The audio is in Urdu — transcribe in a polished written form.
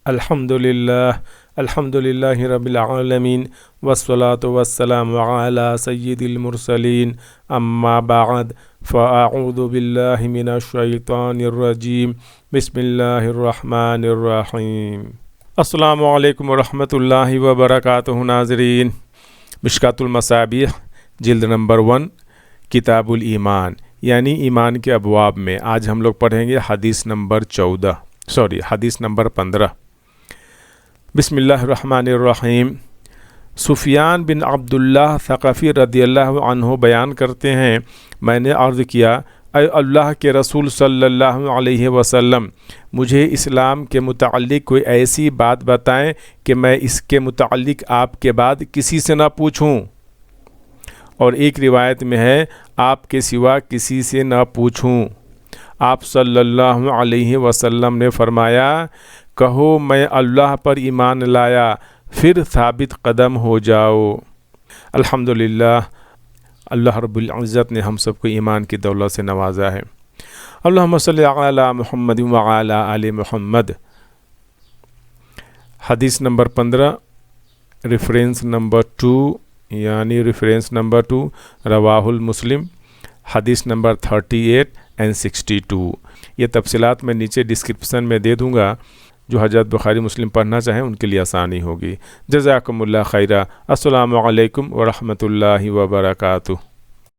الحمدللہ رب العالمین والصلاة والسلام علی سید المرسلین اما بعد فاعوذ باللہ من الشیطان الرجیم بسم اللہ الرحمن الرحیم۔ السلام علیکم ورحمۃ اللہ وبرکاتہ۔ ناظرین، مشکوٰۃ المصابیح جلد نمبر 1 کتاب الایمان یعنی ایمان کے ابواب میں آج ہم لوگ پڑھیں گے حدیث نمبر 15۔ بسم اللہ الرحمن الرحیم۔ سفیان بن عبداللہ ثقفی رضی اللہ عنہ بیان کرتے ہیں، میں نے عرض کیا، اے اللہ کے رسول صلی اللہ علیہ وسلم، مجھے اسلام کے متعلق کوئی ایسی بات بتائیں کہ میں اس کے متعلق آپ کے بعد کسی سے نہ پوچھوں، اور ایک روایت میں ہے آپ کے سوا کسی سے نہ پوچھوں۔ آپ صلی اللہ علیہ وسلم نے فرمایا، کہو میں اللہ پر ایمان لایا، پھر ثابت قدم ہو جاؤ۔ الحمدللہ، اللہ رب العزت نے ہم سب کو ایمان کی دولت سے نوازا ہے۔ اللہم صلی علی محمد وعلی آل محمد۔ حدیث نمبر 15، ریفرنس نمبر 2 رواہ المسلم، حدیث نمبر 38 and 62۔ یہ تفصیلات میں نیچے ڈسکرپشن میں دے دوں گا، جو حضرت بخاری مسلم پڑھنا چاہیں ان کے لیے آسانی ہوگی۔ جزاکم اللہ خیرہ۔ السلام علیکم ورحمۃ اللہ وبرکاتہ۔